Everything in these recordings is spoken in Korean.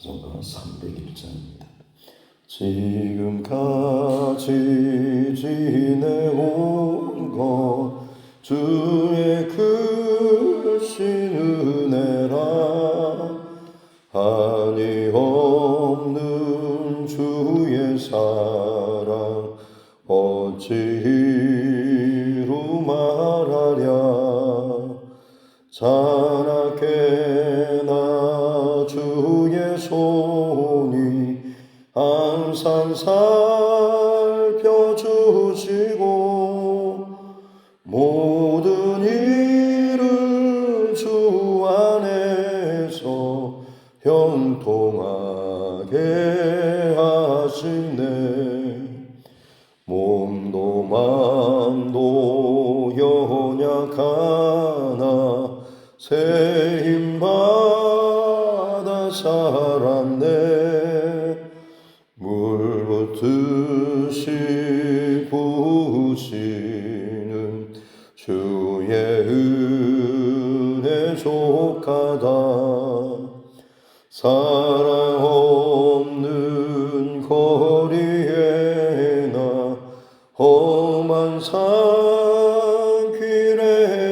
찬송가 301장입니다. 지금까지 지내온 것 주의 크신 은혜라. 한이 없는 주의 사랑 어찌 이루 말하랴. 자나깨나 주의 손이 항상 살펴주시고 모든 일을 주 안에서 형통하게 하시네. 몸도 맘도 연약하나 새 힘받아 살았네. 물붓듯이 부으시는 주의 은혜 족하다. 사랑 없는 거리에나 험한 산길에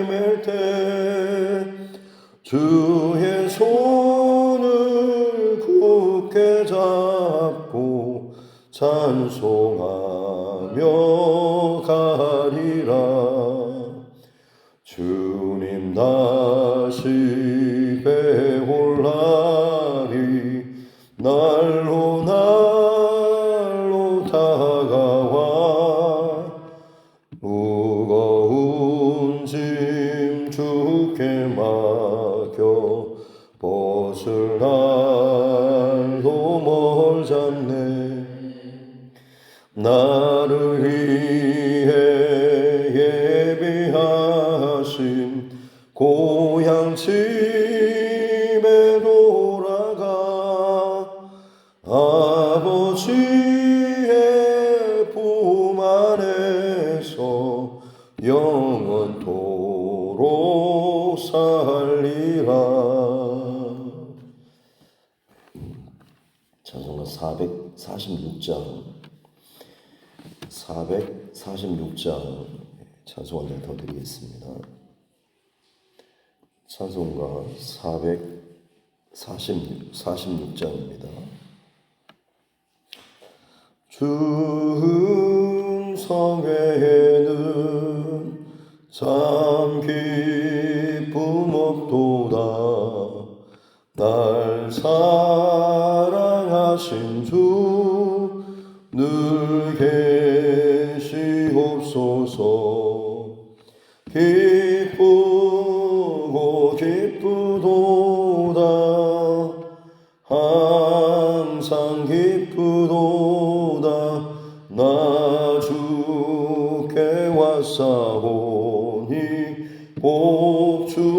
맬 때 주의 손을 굳게 잡고 찬송하며 가리라. 주님 다시 배올 날이 날로 날로 다가와. 무거운 짐 주께 맡겨 벗을 날도 멀잖네. 나를 위해 예비하신 고향 집에 돌아가 아버지의 품 안에서 영원토록 살리라. 찬송가 446장 찬송 한 장 더 드리겠습니다. 찬송가 446장입니다. 주 음성 외에는 참 기쁨 없도다. 날 사랑하신 주 늘 계시옵소서. 기쁘고 기쁘도다. 항상 기쁘도다. 나 주께 왔사오니 복 주옵소서.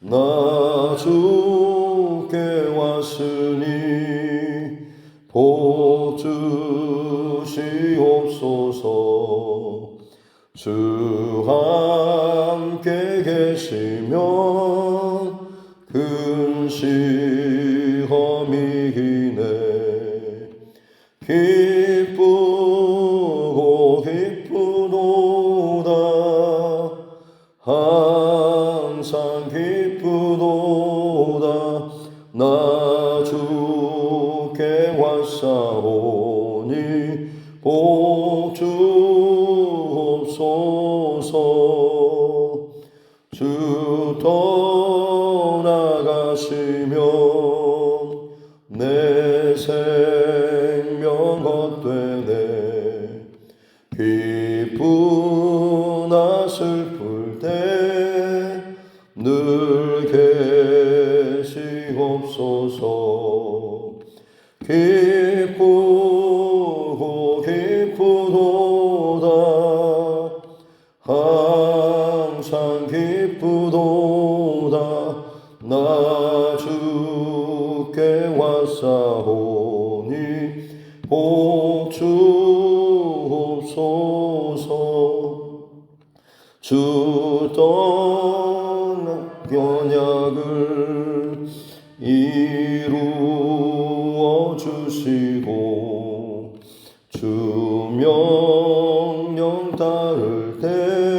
나 주께 왔으니 복 주시옵소서. 주 함께 계시면 큰 시험이 이네. 기쁘고 기쁘도다. 항상 기쁘도다. 나 주께 왔사오니 복 주옵소서. 주 떠나가시면 내 생명 헛되네. 기쁘나 슬플 때 늘 계시옵소서. 기쁘고 기쁘도다. 항상 기쁘도다. 나 주께 왔사오니 복 주옵소서. 주 떠나 언약을 이루어 주시고 주 명령 따를 때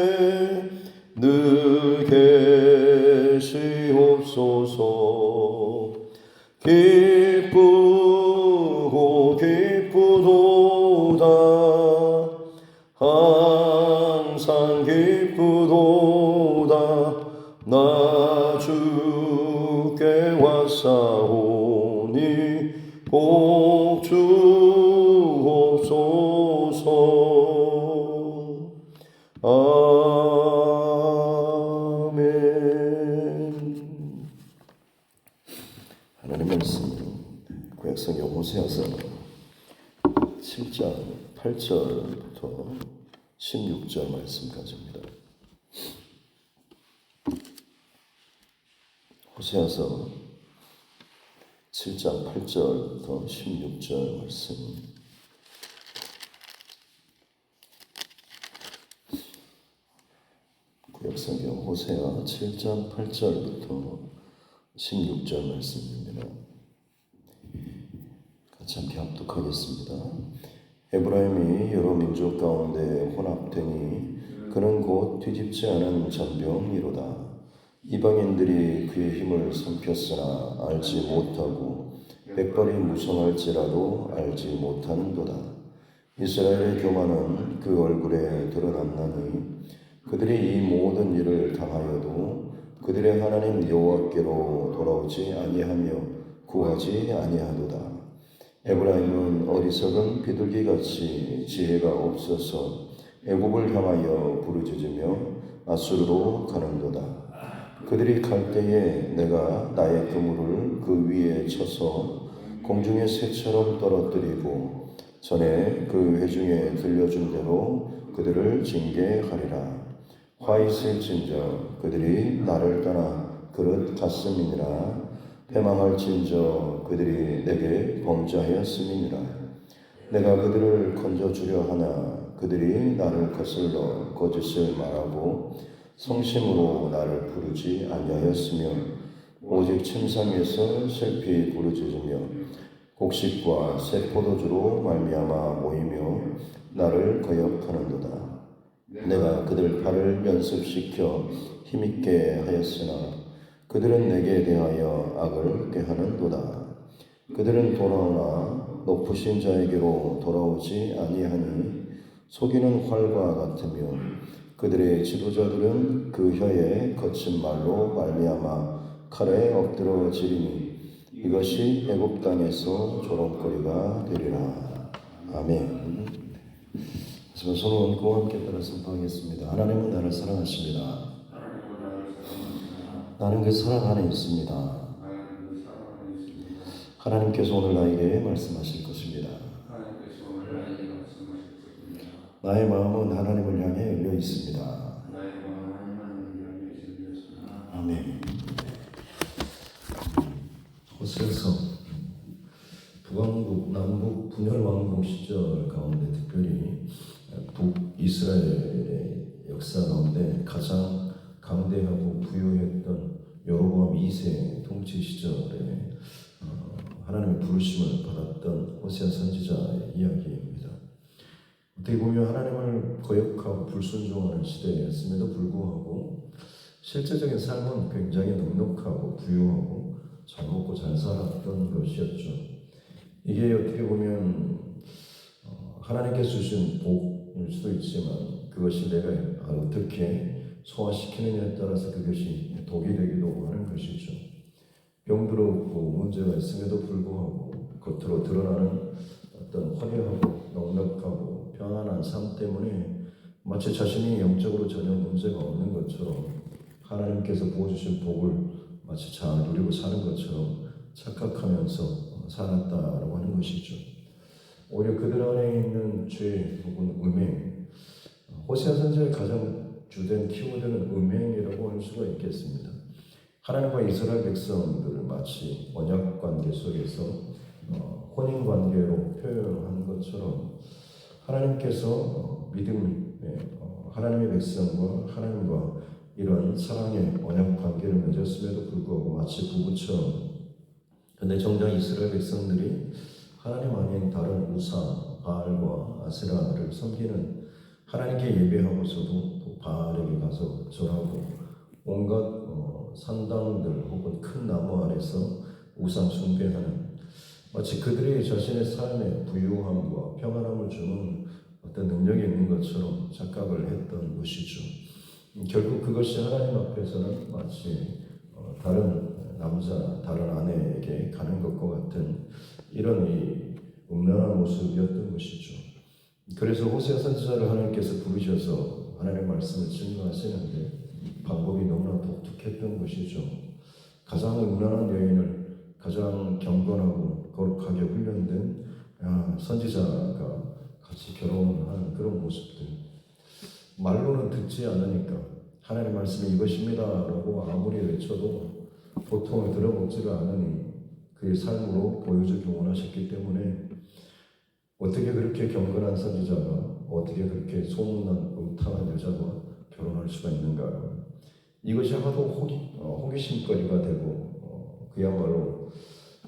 늘 계시옵소서. 기쁘고 기쁘도다 항상 기쁘도다 나 주께 왔사오니 복 주옵소서. 아멘. 하나님의 말씀 구약성경 호세아서 7장 8절부터 16절 말씀까지입니다. 호세아서 7장 8절부터 16절 말씀. 구약성경 호세아 7장 8절부터 16절 말씀입니다. 같이 함께 합독하겠습니다. 에브라임이 여러 민족 가운데 혼합되니 그는 곧 뒤집지 않은 전병이로다. 이방인들이 그의 힘을 삼켰으나 알지 못하고 백발이 무성할지라도 알지 못하는도다. 이스라엘의 교만은 그 얼굴에 드러났나니 그들이 이 모든 일을 당하여도 그들의 하나님 여호와께로 돌아오지 아니하며 구하지 아니하도다. 에브라임은 어리석은 비둘기같이 지혜가 없어서 애굽을 향하여 부르짖으며 아수르로 가는도다. 그들이 갈 때에 내가 나의 그물을 그 위에 쳐서 공중의 새처럼 떨어뜨리고 전에 그 회중에 들려준 대로 그들을 징계하리라. 화이슬진저 그들이 나를 떠나 그릇 갔음이니라. 패망할진저 그들이 내게 범죄하였음이니라. 내가 그들을 건져주려 하나 그들이 나를 거슬러 거짓을 말하고 성심으로 나를 부르지 아니하였으며 오직 침상에서 슬피 부르짖으며 곡식과 새 포도주로 말미암아 모이며 나를 거역하는도다. 내가 그들 발을 연습시켜 힘있게 하였으나 그들은 내게 대하여 악을 꾀하는도다. 그들은 돌아오나 높으신 자에게로 돌아오지 아니하니 속이는 활과 같으며 그들의 지도자들은 그 혀에 거친 말로 말미암아 칼에 엎드러지리니 이것이 애굽 땅에서 조롱거리가 되리라. 아멘. 손을 얹고 함께 따라 선포하겠습니다. 하나님은 나를 사랑하십니다. 나는 그 사랑 안에 있습니다. 하나님께서 오늘 나에게 말씀하실 것입니다. 나의 마음은 하나님을 향해 열려 있습니다. 아멘. 호세아서 북왕국 남북 분열 왕국 시절 가운데 특별히 북이스라엘의 역사 가운데 가장 강대하고 부유했던 여로보암 2세 통치 시절에 하나님의 부르심을 받았던 호세아 선지자의 이야기입니다. 어떻게 보면 하나님을 거역하고 불순종하는 시대였음에도 불구하고 실제적인 삶은 굉장히 넉넉하고 부유하고 잘 먹고 잘 살았던 것이었죠. 이게 어떻게 보면 하나님께서 주신 복일 수도 있지만 그것이 내가 어떻게 소화시키느냐에 따라서 그것이 독이 되기도 하는 것이죠. 병들었고 문제가 있음에도 불구하고 겉으로 드러나는 어떤 화려하고 넉넉하고 편안한 삶 때문에 마치 자신이 영적으로 전혀 문제가 없는 것처럼 하나님께서 부어주신 복을 마치 잘 누리고 사는 것처럼 착각하면서 살았다라고 하는 것이죠. 오히려 그들 안에 있는 죄 혹은 음행, 호세아 선지자의 가장 주된 키워드는 음행이라고 할 수가 있겠습니다. 하나님과 이스라엘 백성들을 마치 언약 관계 속에서 혼인 관계로 표현한 것처럼 하나님께서 믿음의 하나님의 백성과 하나님과 이런 사랑의 언약 관계를 맺었음에도 불구하고 마치 부부처럼, 근데 정작 이스라엘 백성들이 하나님 아닌 다른 우상 바알과 아세라를 섬기는, 하나님께 예배하고서도 또 바알에게 가서 절하고 온갖 산당들 혹은 큰 나무 아래서 우상 숭배하는, 마치 그들이 자신의 삶에 부유함과 평안함을 주는 어떤 능력이 있는 것처럼 착각을 했던 것이죠. 결국 그것이 하나님 앞에서는 마치 다른 남자, 다른 아내에게 가는 것과 같은 이런 이 음란한 모습이었던 것이죠. 그래서 호세아 선지자를 하나님께서 부르셔서 하나님의 말씀을 증거하시는데 방법이 너무나 독특했던 것이죠. 가장 음란한 여인을 가장 경건하고 거룩하게 훈련된 선지자가 같이 결혼하는 그런 모습들, 말로는 듣지 않으니까 하나님의 말씀이 이것입니다 라고 아무리 외쳐도 보통을 들어먹지를 않으니 그의 삶으로 보여주기 원하셨기 때문에, 어떻게 그렇게 경건한 선지자가 어떻게 그렇게 소문난 음탕한 여자와 결혼할 수가 있는가. 이것이 하도 호기심거리가 되고 그야말로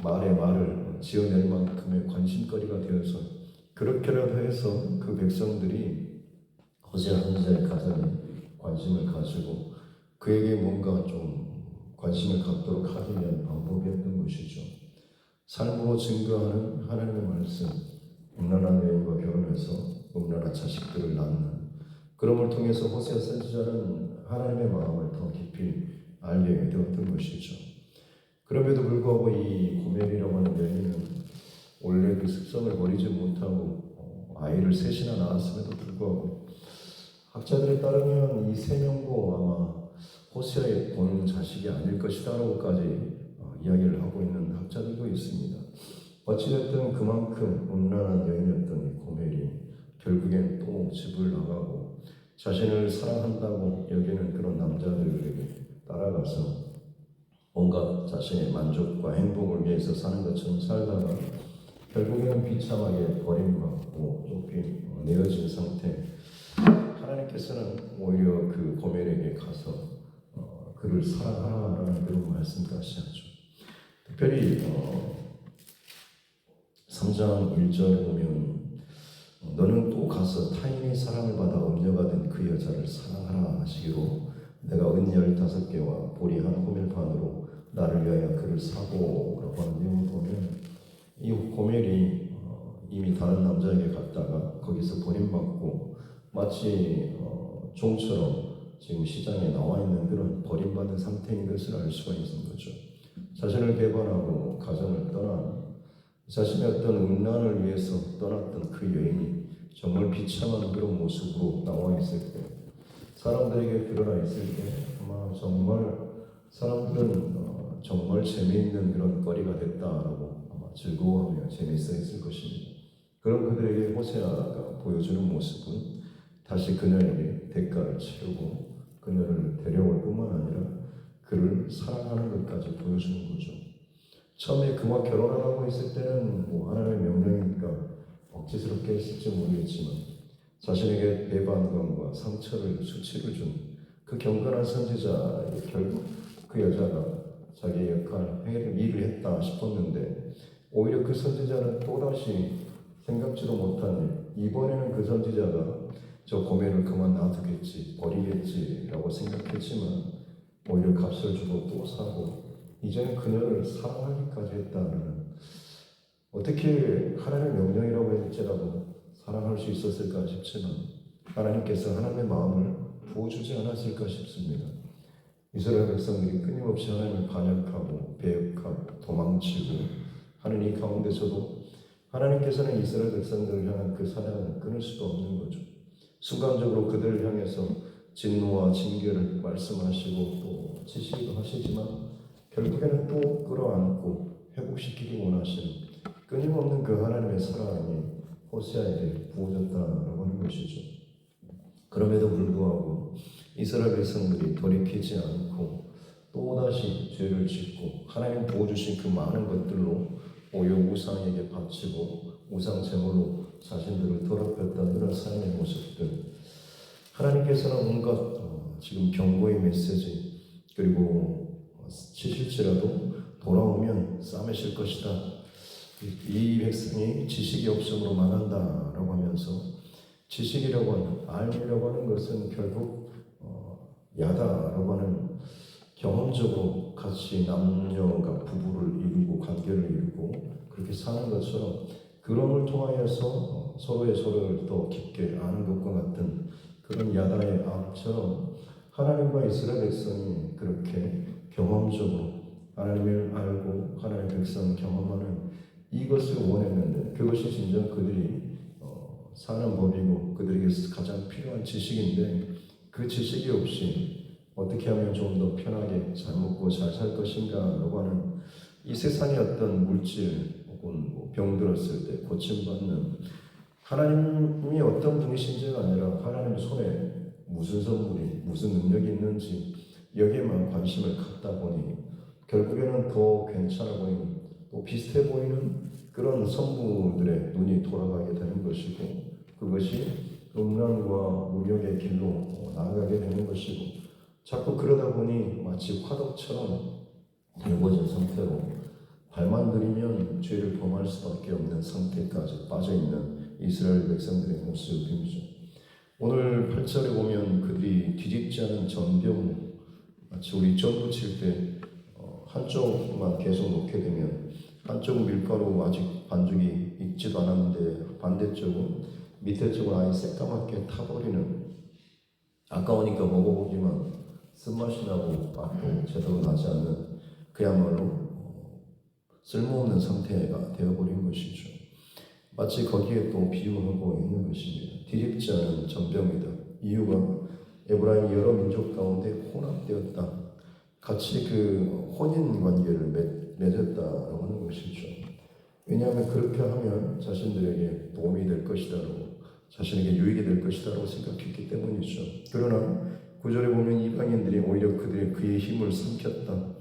말에 말을 지어낼 만큼의 관심거리가 되어서, 그렇게라도 해서 그 백성들이 호세아 선지자의 가정에 관심을 가지고 그에게 뭔가 좀 관심을 갖도록 하기 위한 방법이었던 것이죠. 삶으로 증거하는 하나님의 말씀, 음란한 여인과 결혼해서 음란한 자식들을 낳는, 그럼을 통해서 호세아 선지자는 하나님의 마음을 더 깊이 알게 되었던 것이죠. 그럼에도 불구하고 이 고멜이라고 하는 여인은 원래 그 습성을 버리지 못하고 아이를 셋이나 낳았음에도 불구하고, 학자들에 따르면 이 세 명도 아마 호세아의 본 자식이 아닐 것이다라고까지 이야기를 하고 있는 학자들도 있습니다. 어찌됐든 그만큼 음란한 여인이었던 이 고멜이 결국엔 또 집을 나가고 자신을 사랑한다고 여기는 그런 남자들에게 따라가서 온갖 자신의 만족과 행복을 위해서 사는 것처럼 살다가 결국에는 비참하게 버림받고 쫓긴 내어진 상태. 하나님께서는 오히려 그 고멜에게 가서 그를 사랑하라는 그런 말씀까지 하죠. 특별히 3장 1절에 보면 너는 또 가서 타인의 사랑을 받아 음녀가 된 그 여자를 사랑하라 하시기로 내가 은 15개와 보리 한 호멜 반으로 나를 위하여 그를 사고 라고 하는 내용을 보면, 이 고멜이 이미 다른 남자에게 갔다가 거기서 버림받고 마치 종처럼 지금 시장에 나와 있는 그런 버림받은 상태인 것을 알 수가 있는 거죠. 자신을 배반하고 가정을 떠난, 자신의 어떤 음란을 위해서 떠났던 그 여인이 정말 비참한 그런 모습으로 나와 있을 때, 사람들에게 드러나 있을 때 아마 정말 사람들은 정말 재미있는 그런 거리가 됐다라고 아마 즐거워하며 재미있어 했을 것입니다. 그런 그들에게 호세아가 보여주는 모습은 다시 그녀에게 대가를 치르고 그녀를 데려올 뿐만 아니라 그를 사랑하는 것까지 보여주는 거죠. 처음에 그와 결혼하라고 했을 때는 하나님의 명령이니까 억지스럽게 했을지 모르겠지만, 자신에게 배반감과 상처를, 수치를 준 그 경건한 선지자에게 결국 그 여자가 자기의 역할을, 일을 했다 싶었는데, 오히려 그 선지자는 또다시 생각지도 못한 일, 이번에는 그 선지자가 저 고멜을 그만 놔두겠지, 버리겠지라고 생각했지만 오히려 값을 주고 또 사고 이제는 그녀를 사랑하기까지 했다는, 어떻게 하나님의 명령이라고 할지라도 사랑할 수 있었을까 싶지만 하나님께서 하나님의 마음을 부어주지 않았을까 싶습니다. 이스라엘 백성들이 끊임없이 하나님을 반역하고 배역하고 도망치고 하는 이 가운데서도 하나님께서는 이스라엘 백성들을 향한 그 사랑을 끊을 수가 없는 거죠. 순간적으로 그들을 향해서 진노와 징계를 말씀하시고 또 지시도 하시지만 결국에는 또 끌어안고 회복시키기 원하시는 끊임없는 그 하나님의 사랑이 호세아에게 부어졌다라고 하는 것이죠. 그럼에도 불구하고 이스라엘 백성들이 돌이키지 않고 또다시 죄를 짓고 하나님 부어주신 그 많은 것들로 오히려 우상에게 바치고 우상 제물로 자신들을 더럽혔던 그런 삶의 모습들, 하나님께서는 온갖 지금 경고의 메시지 그리고 치실지라도 돌아오면 싸매실 것이다. 이 백성이 지식이 없음으로 망한다라고 하면서 지식이라고 하는 알미라고 하는 것은 결국 야다라고 하는 경험적으로 같이 남녀가 부부를 이루고 관계를 이루고 그렇게 사는 것처럼 그럼을 통하여서 서로를 더 깊게 아는 것과 같은 그런 야다의 암처럼 하나님과 이스라엘 백성이 그렇게 경험적으로 하나님을 알고 하나님의 백성을 경험하는 이것을 원했는데 그것이 진정 그들이 사는 법이고 그들에게 가장 필요한 지식인데 그 지식이 없이 어떻게 하면 좀 더 편하게 잘 먹고 잘 살 것인가 라고 하는 이 세상의 어떤 물질 혹은 병 들었을 때 고침받는 하나님이 어떤 분이신지가 아니라 하나님 손에 무슨 선물이 무슨 능력이 있는지 여기에만 관심을 갖다 보니 결국에는 더 괜찮아 보이는 또 비슷해 보이는 그런 선물들의 눈이 돌아가게 되는 것이고 그것이 음란과 무력의 길로 나아가게 되는 것이고 자꾸 그러다 보니 마치 화덕처럼 넓어진 상태로 발만 들이면 죄를 범할 수밖에 없는 상태까지 빠져있는 이스라엘 백성들의 모습이죠. 오늘 8절에 보면 그들이 뒤집지 않은 전병 마치 우리 전부 칠 때 한쪽만 계속 놓게 되면 한쪽 밀가루 아직 반죽이 익지도 않았는데 반대쪽은 밑에 쪽은 아예 새까맣게 타버리는 아까우니까 먹어보기만 쓴맛이 나고 맛도 제대로 나지 않는 그야말로 쓸모없는 상태가 되어버린 것이죠. 마치 거기에 또 비유하고 있는 것입니다. 뒤집지 않은 전병이다. 이유가 에브라임이 여러 민족 가운데 혼합되었다. 같이 그 혼인 관계를 맺었다라고 하는 것이죠. 왜냐하면 그렇게 하면 자신들에게 도움이 될 것이다라고 자신에게 유익이 될 것이다라고 생각했기 때문이죠. 그러나 9절에 보면 이방인들이 오히려 그의 힘을 삼켰다.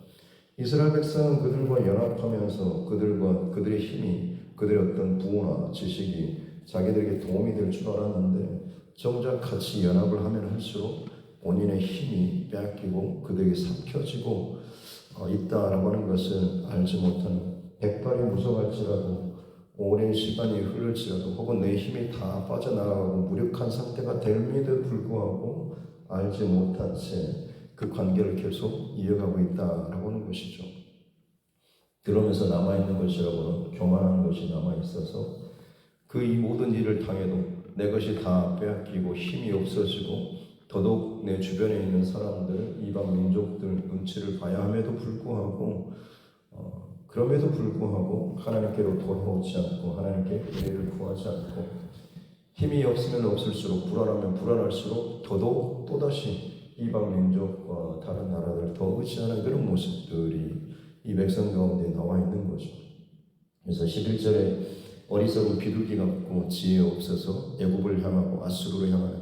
이스라엘 백성은 그들과 연합하면서 그들의 힘이 그들의 어떤 부호나 지식이 자기들에게 도움이 될 줄 알았는데 정작 같이 연합을 하면 할수록 본인의 힘이 빼앗기고 그들에게 삼켜지고 있다라고 하는 것을 알지 못하는 백발이 무서갈지라도 오랜 시간이 흐를지라도 혹은 내 힘이 다 빠져나가고 무력한 상태가 됨에도 불구하고 알지 못한 채 그 관계를 계속 이어가고 있다라고 하는 것이죠. 그러면서 남아있는 것이라고는 교만한 것이 남아있어서 그 이 모든 일을 당해도 내 것이 다 빼앗기고 힘이 없어지고 더더욱 내 주변에 있는 사람들, 이방 민족들 눈치를 봐야 함에도 불구하고 그럼에도 불구하고 하나님께로 돌아오지 않고 하나님께 은혜를 구하지 않고 힘이 없으면 없을수록 불안하면 불안할수록 더더욱 또다시 이방 민족과 다른 나라들 더 의지하는 그런 모습들이 이 백성 가운데 나와 있는 거죠. 그래서 11절에 어리석은 비둘기 같고 지혜 없어서 애굽을 향하고 아수르를 향하는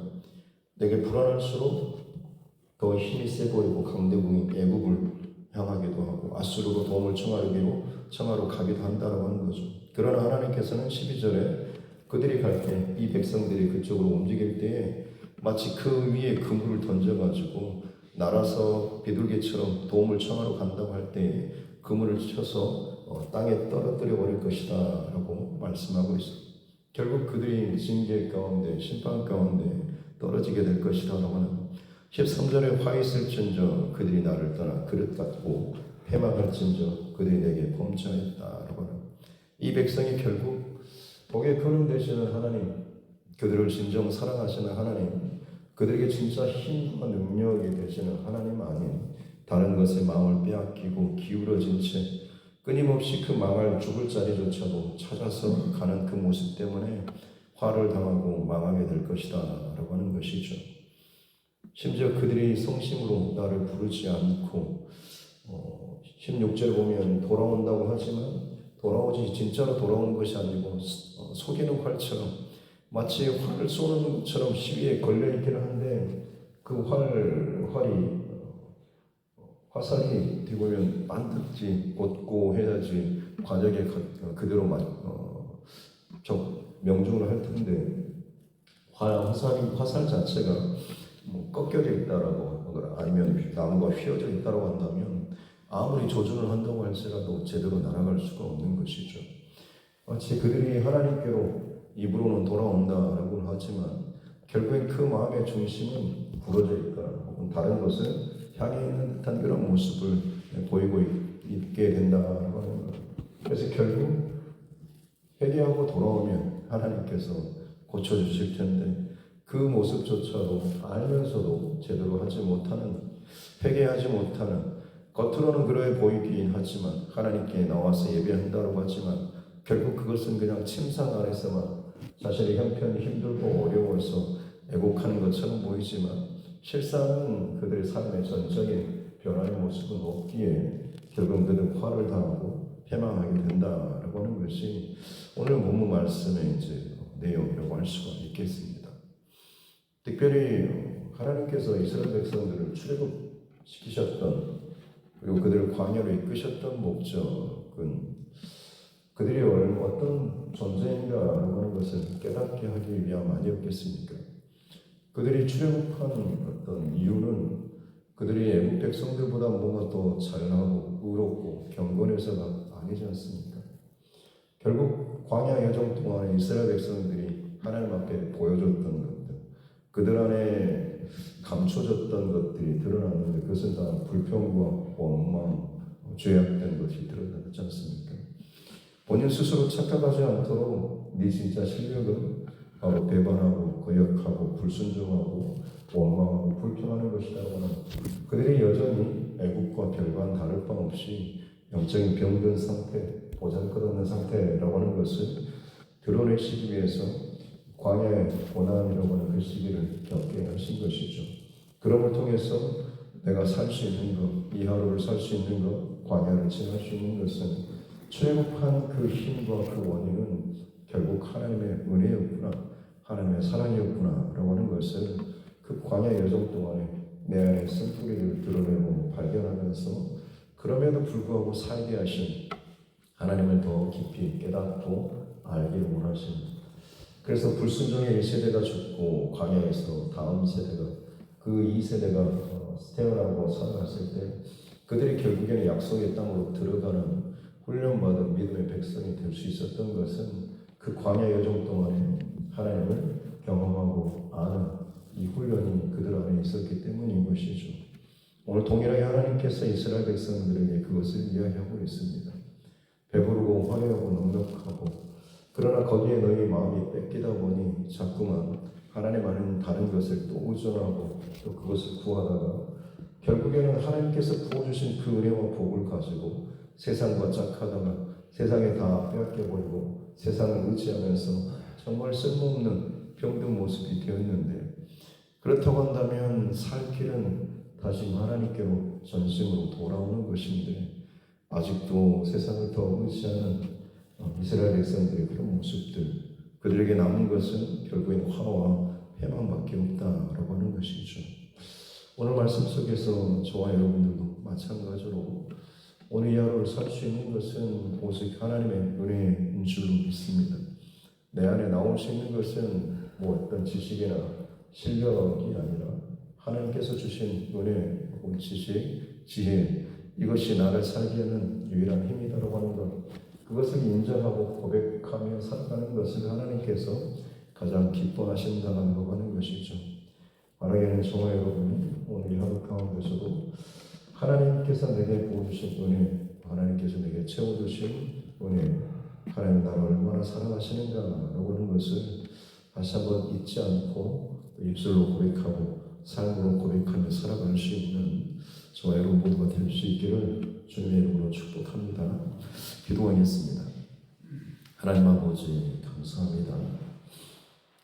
내게 불안할수록 더 힘이 세 보이고 강대국인 애굽을 향하기도 하고 아수르로 도움을 청하러 가기도 한다라고 하는 거죠. 그러나 하나님께서는 12절에 그들이 갈 때 이 백성들이 그쪽으로 움직일 때에 마치 그 위에 그물을 던져가지고 날아서 비둘기처럼 도움을 청하러 간다고 할 때에 그물을 쳐서 땅에 떨어뜨려 버릴 것이다 라고 말씀하고 있습니다. 결국 그들이 징계 가운데 심판 가운데 떨어지게 될 것이다 라고 하는 13절에 화 있을진저 그들이 나를 떠나 그릇 같고 패망할진저 그들이 내게 범죄하였다 라고 하는 이 백성이 결국 복의 근원 되시는 하나님 그들을 진정 사랑하시는 하나님 그들에게 진짜 힘과 능력이 되시는 하나님 아닌 다른 것에 마음을 빼앗기고 기울어진 채 끊임없이 그 망할 죽을 자리조차도 찾아서 가는 그 모습 때문에 화를 당하고 망하게 될 것이다 라고 하는 것이죠. 심지어 그들이 성심으로 나를 부르지 않고 16절에 보면 돌아온다고 하지만 돌아오지 진짜로 돌아오는 것이 아니고 속이는 활처럼 마치 활을 쏘는 것처럼 시위에 걸려있기는 한데 그 화살이 어떻게 보면 반듯이 곧고 해야지 관역에 그대로 명중을 할 텐데 화살 자체가 꺾여져 있다라고 하거나 아니면 나무가 휘어져 있다고 한다면 아무리 조준을 한다고 할지라도 제대로 날아갈 수가 없는 것이죠. 마치 그들이 하나님께로 입으로는 돌아온다라고 하지만 결국엔 그 마음의 중심은 부러져 있거나 혹은 다른 것을 향해 있는 듯한 그런 모습을 보이고 있게 된다라고 하는 것. 그래서 결국 회개하고 돌아오면 하나님께서 고쳐주실 텐데 그 모습조차도 알면서도 제대로 하지 못하는, 회개하지 못하는, 겉으로는 그래 보이긴 하지만 하나님께 나와서 예배한다고 하지만 결국 그것은 그냥 침상 안에서만 자신의 형편이 힘들고 어려워서 애곡하는 것처럼 보이지만 실상은 그들의 삶의 전적인 변화의 모습은 없기에 결국 그들 화를 당하고 패망하게 된다라고 하는 것이 오늘 본문 말씀의 이제 내용이라고 할 수가 있겠습니다. 특별히 하나님께서 이스라엘 백성들을 출애굽시키셨던 그리고 그들을 광야로 이끄셨던 목적은 그들이 어떤 존재인가라고 하는 것을 깨닫게 하기 위함 아니었겠습니까? 그들이 출애굽한 어떤 이유는 그들이 애국 백성들보다 뭔가 더 잘나고 의롭고 경건해서가 아니지 않습니까? 결국 광야 여정 동안에 이스라엘 백성들이 하나님 앞에 보여줬던 것들, 그들 안에 감춰졌던 것들이 드러났는데 그것은 다 불평과 원망, 죄악된 것이 드러나지 않습니까? 본인 스스로 착각하지 않도록 네 진짜 실력은 바로 배반하고 거역하고 불순종하고 원망하고 불평하는 것이라고 하는, 그들이 여전히 애국과 별반 다를 바 없이 영적인 병든 상태, 보잘것없는 상태라고 하는 것을 드러내시기 위해서 광야의 고난이라고 하는 그 시기를 겪게 하신 것이죠. 그럼을 통해서 내가 살 수 있는 것, 이 하루를 살 수 있는 것, 광야를 지날 수 있는 것은 출애굽한 그 힘과 그 원인은 결국 하나님의 은혜였구나, 하나님의 사랑이었구나 라고 하는 것을 그 광야 여정 동안에 내 안에 쓴뿌리를 드러내고 발견하면서 그럼에도 불구하고 살게 하신 하나님을 더 깊이 깨닫고 알기를 원하십니다. 그래서 불순종의 1세대가 죽고 광야에서 다음 세대가, 그 2세대가 태어나고 살아갔을 때 그들이 결국에는 약속의 땅으로 들어가는 훈련받은 믿음의 백성이 될 수 있었던 것은 그 광야 여정 동안에 하나님을 경험하고 아는 이 훈련이 그들 안에 있었기 때문인 것이죠. 오늘 동일하게 하나님께서 이스라엘 백성들에게 그것을 이야기하고 있습니다. 배부르고 화려하고 넉넉하고, 그러나 거기에 너희 마음이 뺏기다 보니 자꾸만 하나님 아닌 다른 것을 또 의존하고 또 그것을 구하다가 결국에는 하나님께서 부어주신 그 은혜와 복을 가지고 세상과 짝하다가 세상에 다 빼앗겨버리고 세상을 의지하면서 정말 쓸모없는 병든 모습이 되었는데, 그렇다고 한다면 살 길은 다시 하나님께로 전심으로 돌아오는 것인데 아직도 세상을 더 의지하는 이스라엘 백성들의 그런 모습들, 그들에게 남은 것은 결국엔 화와 패망밖에 없다라고 하는 것이죠. 오늘 말씀 속에서 저와 여러분들도 마찬가지로 오늘 이 하루를 살 수 있는 것은 오직 하나님의 은혜인 줄로 믿습니다. 내 안에 나올 수 있는 것은 뭐 어떤 지식이나 실력이 아니라 하나님께서 주신 은혜 혹은 지식, 지혜, 이것이 나를 살게 하는 유일한 힘이다라고 하는 것, 그것을 인정하고 고백하며 살아가는 것을 하나님께서 가장 기뻐하신다고 하는 것이죠. 바라기는 저와 여러분이 오늘 이 하루 가운데서도 하나님께서 내게 부어주신 은혜, 하나님께서 내게 채워주신 은혜, 하나님 나를 얼마나 사랑하시는가라고 하는 것을 다시 한번 잊지 않고 입술로 고백하고 삶으로 고백하며 살아갈 수 있는 저와 여러분 모두가 될 수 있기를 주님의 이름으로 축복합니다. 기도하겠습니다. 하나님 아버지 감사합니다.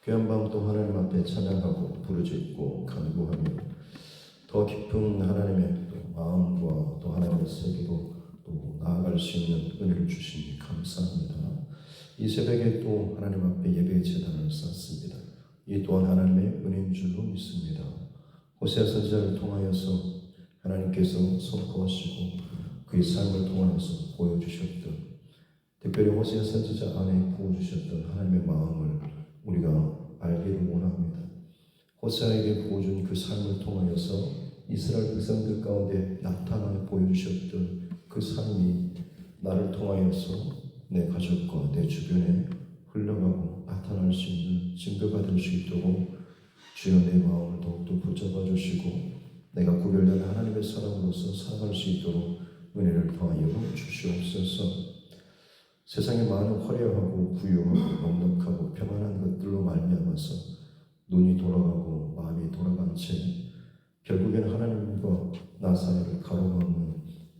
귀한 밤 또 하나님 앞에 찬양하고 부르짖고 간구하며 더 깊은 하나님의 마음과 또 하나님의 세계로 또 나아갈 수 있는 은혜를 주시니 감사합니다. 이 새벽에 또 하나님 앞에 예배의 제단을 쌓습니다. 이 또한 하나님의 은혜인 줄로 믿습니다. 호세아 선지자를 통하여서 하나님께서 선포하시고 그의 삶을 통하여서 보여주셨던, 특별히 호세아 선지자 안에 부어주셨던 하나님의 마음을 우리가 알기를 원합니다. 호세아에게 부어준 그 삶을 통하여서 이스라엘 백성들 가운데 나타나 보여주셨던 그 삶이 나를 통하여서 내 가족과 내 주변에 흘러가고 나타날 수 있는 증거가 될 수 있도록 주여 내 마음을 더욱더 붙잡아 주시고 내가 구별된 하나님의 사람으로서 살아갈 수 있도록 은혜를 더하여 주시옵소서. 세상에 많은 화려하고 부유하고 넉넉하고 평안한 것들로 말미암아서 눈이 돌아가고 마음이 돌아간 채 결국엔 하나님과 나 사이를 가로막는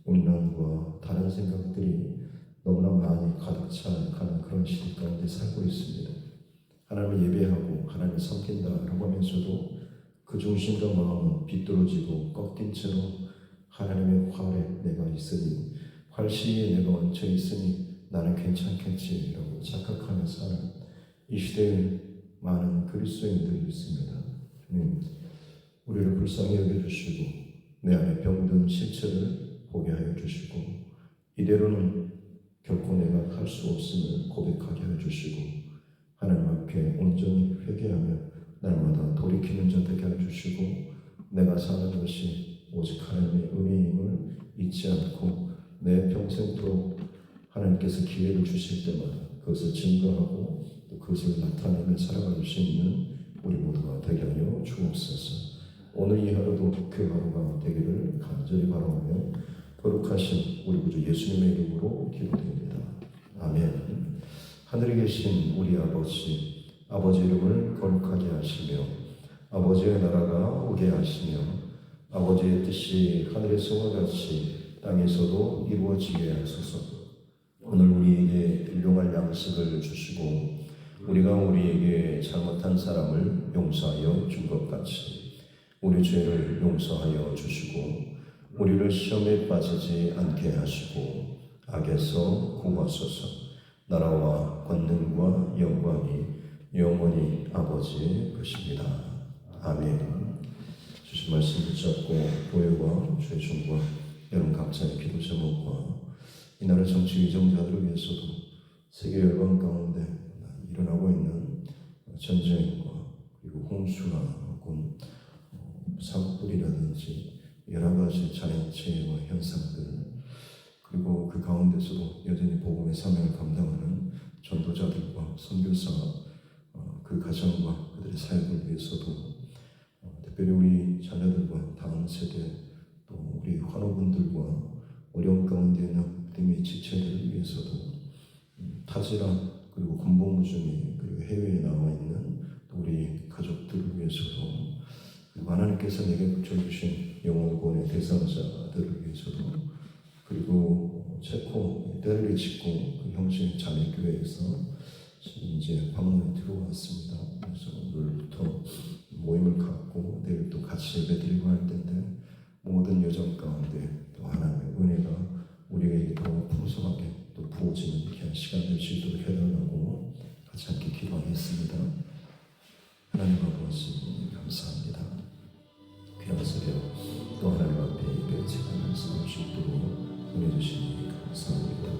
음란과 다른 생각들이 너무나 많이 가득 차가는 그런 시대 가운데 살고 있습니다. 하나님을 예배하고 하나님을 섬긴다라고 하면서도 그 중심과 마음은 비뚤어지고 꺾인 채로 하나님의 활에 내가 있으니 활시위에 내가 얹혀 있으니 나는 괜찮겠지라고 착각하며 사는 이 시대에 많은 그리스도인들이 있습니다. 주님, 우리를 불쌍히 여겨주시고 내 안에 병든 실체를 보게 하여 주시고 이대로는 결코 내가 할 수 없음을 고백하게 하여 주시고 하나님 앞에 온전히 회개하며 날마다 돌이키는 자 되게 하여 주시고 내가 사는 것이 오직 하나님의 은혜임을 잊지 않고 내 평생토록 하나님께서 기회를 주실 때마다 그것을 증거하고 또 그것을 나타내며 살아갈 수 있는 우리 모두가 되게 하여 주옵소서. 오늘 이 하루도 그 하루가 되기를 간절히 바라오며 거룩하신 우리 구주 예수님의 이름으로 기도드립니다. 아멘. 하늘에 계신 우리 아버지 이름을 거룩하게 하시며 아버지의 나라가 오게 하시며 아버지의 뜻이 하늘에서와 같이 땅에서도 이루어지게 하소서. 오늘 우리에게 일용할 양식을 주시고 우리가 우리에게 잘못한 사람을 용서하여 준 것 같이 우리 죄를 용서하여 주시고 우리를 시험에 빠지지 않게 하시고 악에서 구하소서. 나라와 권능과 영광이 영원히 아버지의 것입니다. 아멘. 주신 말씀 붙잡고 교회와 주의 종과 여러분 각자의 기도 제목과 이 나라 정치 위정자들을 위해서도 세계 열방 가운데 일어나고 있는 전쟁과 그리고 홍수나 혹은 산불이라든지 여러 가지 자연재해와 현상들 그리고 그 가운데서도 여전히 복음의 사명을 감당하는 전도자들과 선교사 그 가정과 그들의 사역을 위해서도 특별히 우리 자녀들과 다음 세대 또 우리 환우분들과 어려운 가운데 있는 믿음의 지체들을 위해서도 타지랑 그리고 군복무중에 그리고 해외에 나와 있는 우리 가족들을 위해서도 하나님께서 내게 붙여주신 영혼권의 대상자들을 위해서도 그리고 체코 때를 짓고 그 형제 자매교회에서 이제 방문에 들어왔습니다. 그래서 오늘부터 모임을 갖고 내일 또 같이 예배드리고 할 텐데 모든 여정 가운데 또 하나님의 은혜가 우리에게 더 풍성하게 또 부어지는 귀한 시간 될 수 있도록 해달라고 같이 함께 기도하겠습니다. 하나님 아버지 감사합니다. 귀한 새벽 또 하나님 앞에 예배 제단을 쌓을 수 있도록 은혜 주시니 감사합니다.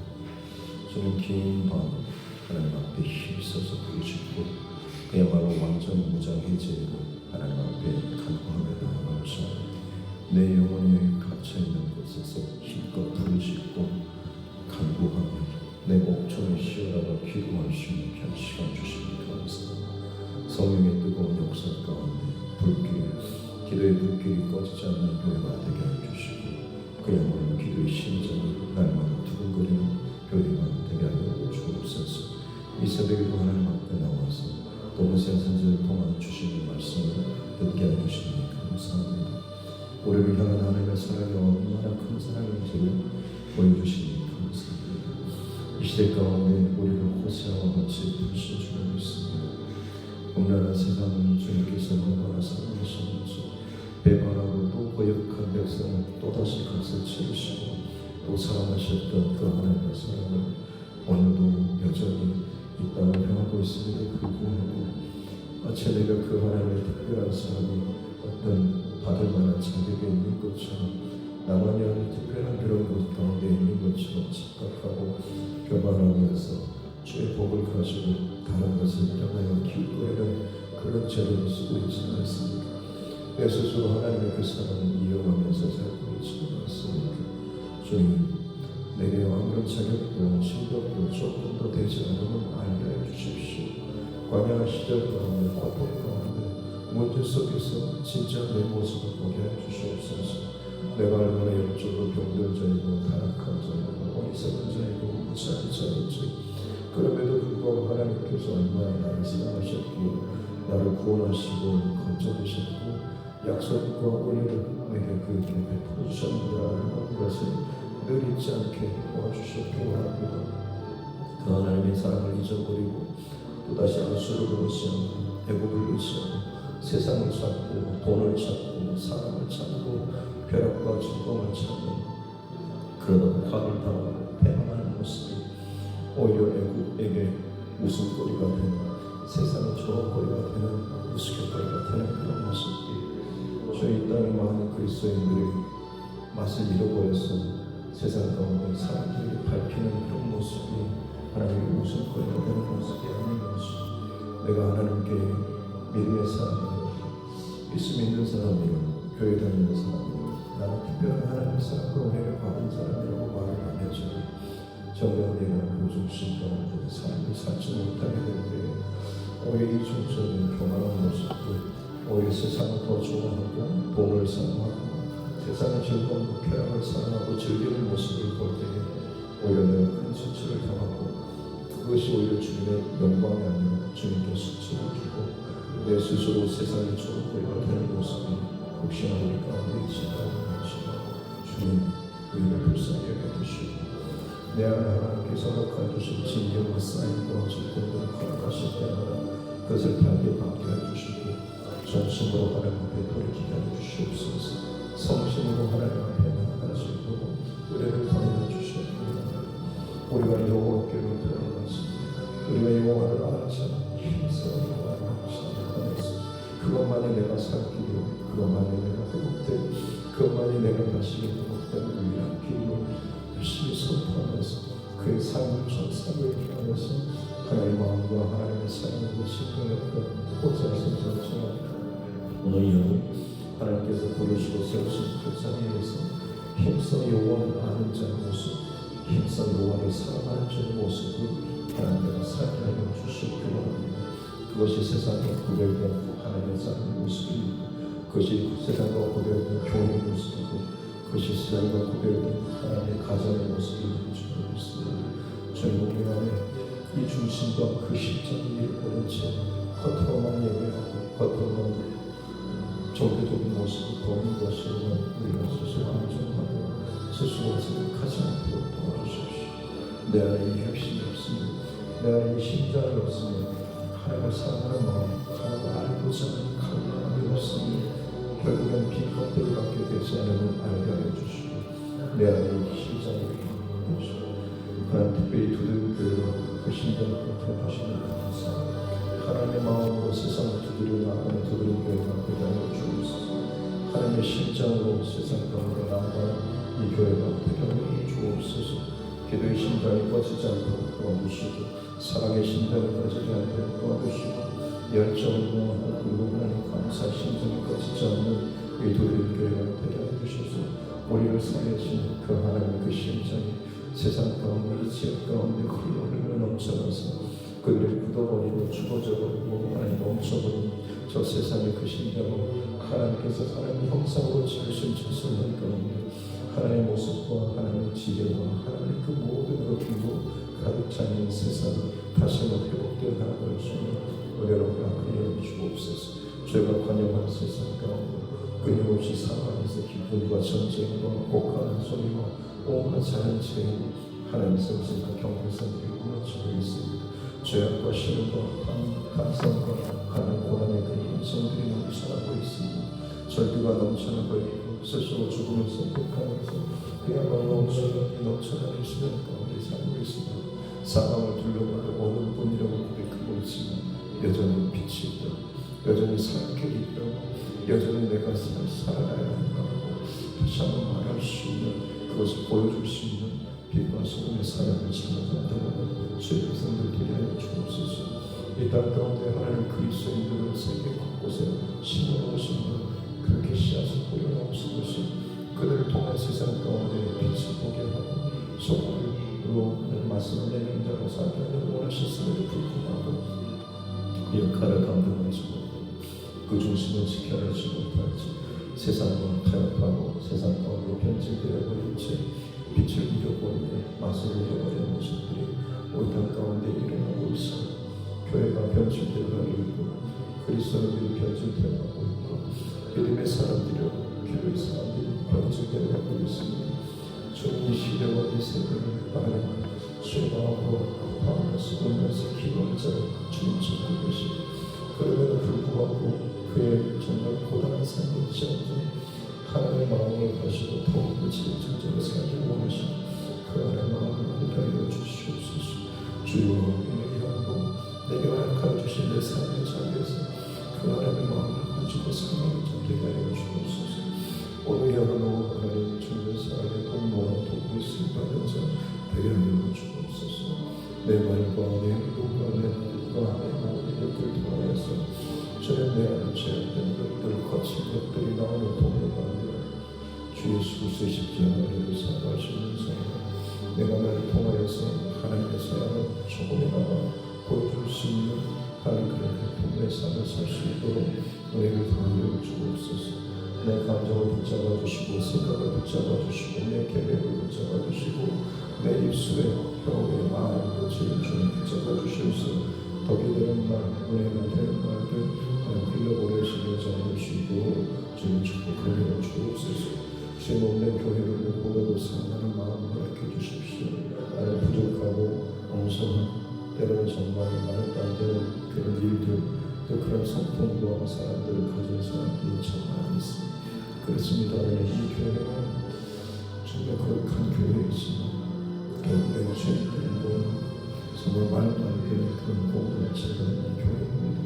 저는 긴 밤 하나님 앞에 힘써서 부르짖고 그야말로 완전 무장해제로 하나님 앞에 간구하며 나아가면서 내 영혼이 갇혀있는 곳에서 힘껏 부르짖고 간구하며 내 목청을 시원하고 기도할 수 있는 귀한 시간 주시니 감사합니다. 성령의 뜨거운 역사 가운데 기도의 불길이 꺼지지 않는 교회가 되게 하여 주시고 그야말로 기도의 심장을 날마다 두근거리는 교회가 되게 하여 주옵소서. 이 새벽에도 하나님 앞에 나와서 또 호세아 선지자를 통한 주시는 말씀을 듣게 하여 주시니 감사합니다. 우리를 향한 하나님의 사랑이 얼마나 큰 사랑인지를 보여주시니 감사합니다. 이 시대 가운데 우리를 호세아와 같이 부르셔주고 있습니다. 음란한 세상을 주님께서 얼마나 사랑하시는지 배반하고 또 거역한 백성을 또다시 가서 치르시고 또 사랑하셨던 그 하나님의 사랑을 오늘도 여전히 이 땅을 향하고 있음에도 불구하고 마치 내가 그 하나님의 특별한 사랑이 어떤 받을 만한 자격이 있는 것처럼 나만이 아는 특별한 그런 것 가운데 있는 것처럼 착각하고 교만하면서 주의 복을 가지고 다른 것을 향하여 기울거리는 그런 죄를 쓰고 있지 않습니까? 내 스스로 하나님의 그 사랑을 이용하면서 살고 있습니다. 주님, 내게 아무런 자격도 실력도 조금도 되지 않음을 알게 해주십시오. 광야 시절 가운데 고통 가운데 문제 속에서 진짜 내 모습을 보게 해주시옵소서. 내가 얼마나 영적으로 병든 자이고 타락한 자이고 어리석은 자이고 무지한 자인지, 그럼에도 불구하고 하나님께서 얼마나 나를 사랑하셨기에 나를 구원하시고 건져주셨고 약속과 은혜를 내게 그렇게 베풀어 주셨느니라 하는 것을 늘 잊지 않게 도와주셨기 원합니다. 그 하나님의 사랑을 잊어버리고 또다시 안수를 의지 않고 애국을 의지하고 세상을 찾고 돈을 찾고 사람을 찾고 벼락과 즐거움을 찾는, 그러다 파를 당하고 패망하는 모습이 오히려 애국에게 웃음거리가 되는, 세상의 조롱거리가 되는, 우스갯거리가 되는 그런 모습이 저희 땅의 많은 그리스도인들이 맛을 잃어버려서 세상 가운데 사람들이 밟히는 그런 모습이 하나님의 웃음거리가 되는 모습이 아닌 것이, 내가 하나님께 믿음의 사람이요, 믿음 있는 사람이요, 교회 다니는 사람이요, 나는 특별한 하나님의 사랑과 은혜를 받은 사람이라고 말을 안 해줘. 정녕 내가 그 중심 가운데 삶을 살지 못하게 될 때에 오히려 이중적인 교만한 모습들, 오히려 세상을 더 좋아하고 돈을 사랑하고 세상의 즐거움과 쾌락을 사랑하고 즐기는 모습을 볼 때에 오히려 내가 큰 수치를 당하고, 그것이 오히려 주님의 영광이 아니라 주님께 수치를 주고 내 스스로 세상의 조롱거리가 되는 모습이 혹시나 우리 가운데 있을까요? 주님, 우리를 불쌍히 여겨주시고 내 안에 하나님께서 허락하주신 진정과 쌓임과 질병들을 허락하실 때마다 그것을 달게 받게 해주시고 전심으로 하나님 앞에 돌이키게 해주시옵소서. 성심으로 하나님 앞에 나아가시고 은혜를 더해 주시옵소서. 우리가 여호와께로 돌아갔습니다. 우리가 여호와를 알아서 힘써 여호와를 합시다. 그것만이 내가 살 길이요, 그것만이 내가 회복되고 그것만이 내가 다시 회복되는 유일한 길로 열심히 선포하면서 그의 삶을 전사를 향해서 하나님의 마음과 하나님의 삶을 실행했던 호자 선생님입니다. 오늘 여러분, 하나님께서 부르시고 세우신 그 자리에서 힘써 여호와를 아는 자의 모습, 힘써 여호와를 사랑하는 자의 모습을 하나님께서 살게 하여 주시기 바랍니다. 그것이 세상과 구별된 하나님의 삶의 모습입니다. 그것이 세상과 구별된 교회의 모습이고, 그것이 세상과 구별된 하나님의 가정의 모습이 줄 믿습니다. 저희 우리 안에 이 중심과 그 실정이 잃어버린 채 겉으로만 예배하고 겉으로만 종교적인 모습을 보이는 것이 아니라 우리가 스스로 안정하고 스스로 생각하지 않도록 도와주십시오. 내 안에 이 핵심이 없으면, 내 안에 이 심장이 없으면, 하나님을 사랑하는 마음, 하나님을 알고자 하는 갈망이 없으면 결국엔 빈 껍데기 밖에 되지 않음을 알게 하여 주시고 내 안에 이 심장이 주시고 하나님 특별히 두들교회로 그 심장을 붙여주시는 감사, 하나님의 마음으로 세상을 두드려 나가는 두들교회가 되게 하여 주옵소서. 하나님의 심장으로 세상 가운데 나아가는 이 교회가 되게 하여 주옵소서. 기도의 심장이 꺼지지 않도록 도와주시고 사랑의 심장이 꺼지지 않도록 도와주시고 열정과 그리고 하나님 감사의 심장이 꺼지지 않는 이 두들교회가 되게 해주셔서 우리를 살리신 그 하나님의 그 심장이 세상 가운데 이 지역 가운데 흘러 넘쳐나서 그들을 굳어버리고 죽어져버리고 하나님 멈춰버린 저 세상의 그 심장을 하나님께서 하나님 형상으로 지으신 저 성령 가운데 하나님의 모습과 하나님의 지혜와 하나님의 그 모든 것들로 가득 차는 세상을 다시 한번 회복되어 나갈 수 있는 은혜로 허락하여 주옵소서. 죄가 관영한 세상 가운데 끊임없이 살아가면서 기쁨과 전쟁과 옥하는 소리와 온갖 자연체에 하나님 성신 그 경계선들이 무너지고 있습니다. 죄악과 시련과 감성과 하나님 고난의 그 인성들이 넘쳐나고 있습니다. 절규가 넘쳐나고 있고 스스로 죽음을 선택하면서 그야말로 죄악이 넘쳐나는 시련 가운데 살고 있습니다. 사방을 둘러봐도 어느 분이라고 고백하고 있지만 여전히 빛이 있다, 여전히 살 길이 있다, 여전히 내가 살아가야 한다고 다시 한번 말할 수 있는, 그것을 보여줄 수 있는 빛과 소금의 사랑을 찾아간다고 주의 백성들 되게 하여 주옵소서. 이 땅 가운데 하나님 그리스도인들을 세계 곳곳에 심어놓으신 그렇게 씨앗을 뿌려놓으신 것이 그들을 통해 세상 가운데 빛을 보게 하고 소금으로 말씀을 내는 자로 살게 하려고 원하셨음에도 불구하고 그 역할을 감당하지 못하고 그 중심을 지켜내지 못하지 세상과 타협하고 세상 가운데 변질되어 버린 채 빛을 잃어버리고 맛을 잃어버린 모습들이 우리 땅 가운데 일어나고 있어. 교회가 변질되어가고 있고 그리스도인들이 변질되어가고 있고 믿음의 사람들이 기도의 사람들이 변질되어가고 있습니다. 주님 이 시대와 이 세대를 하나님 소망하고 아파하면서 울면서 기도하는 자를 주님 찾고 계시고 그럼에도 불구하고 그의 정말 고단한 삶이지언정 하나님의 마음을 가지고 더욱 그치를 진정을 살기 원하시고 그 안에 마음을 기다려 주시옵소서. 주여 내게 하고 내게 허락하여 주신 내 삶의 자리에서 그 하나님의 마음을 가지고 살아가는 자 되게 하여 주옵소서. 오늘 여러분 하나님 주님의 안에 공모한 도구 있음 받은 자 되게 하여 주옵소서. 내 말과 내 행동과 내 말과 내 모든 것들 통하여서 저는 내 안에 제약된 것들 거친 것들이 나오는 동네가 아니라 주 예수 그리스도의 십자가를 살아가시면서 내가 나를 통하여서 하나님의 사랑을 조금이나마 보여줄 수 있는 하나님 그런 동네 삶을 살 수 있도록 은혜를 더하여 주옵소서. 내 감정을 붙잡아 주시고 생각을 붙잡아 주시고 내 계획을 붙잡아 주시고 내 입술에 혀의 마음을 지금 주님 붙잡아 주시옵소서. 덕이 되는 말, 은혜가 되는 말들 흘려보내시며 전해주시고 주님 축복하여 주옵소서. 주님 없는 교회를 보고도 사랑하는 마음을 허락해 주십시오. 나는 부족하고 엉성한 때로는 정말 말도 안 되는 그런 일들 또 그런 성품과 사람들을 가진 사람들이 정말 있습니다. 그렇습니다. 이 교회는 정말 거룩한 교회이지만 결국에는 죄인들이 모여 정말 말도 안 되는 그런 공동체가 이 교회입니다.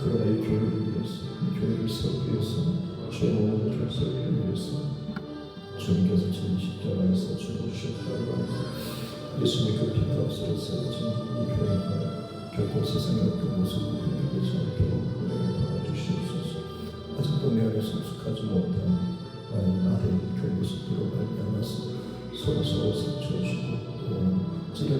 그러나 이 교회를 위해서 이 교회를 세우기 위해서 주의 몸을 결석하기 위해서 주님께서 진 십자가에서 죽어주셨다고 합니다. 예수님의 그 피값으로 세워진 이 교회가 결코 세상의 어떤 모습을 흔들리지 않도록 은혜를 도와주시옵소서. 아직도 내 안에 성숙하지 못한 나의 교회 모습으로 말미암아서 서로 상처주고 또 찔려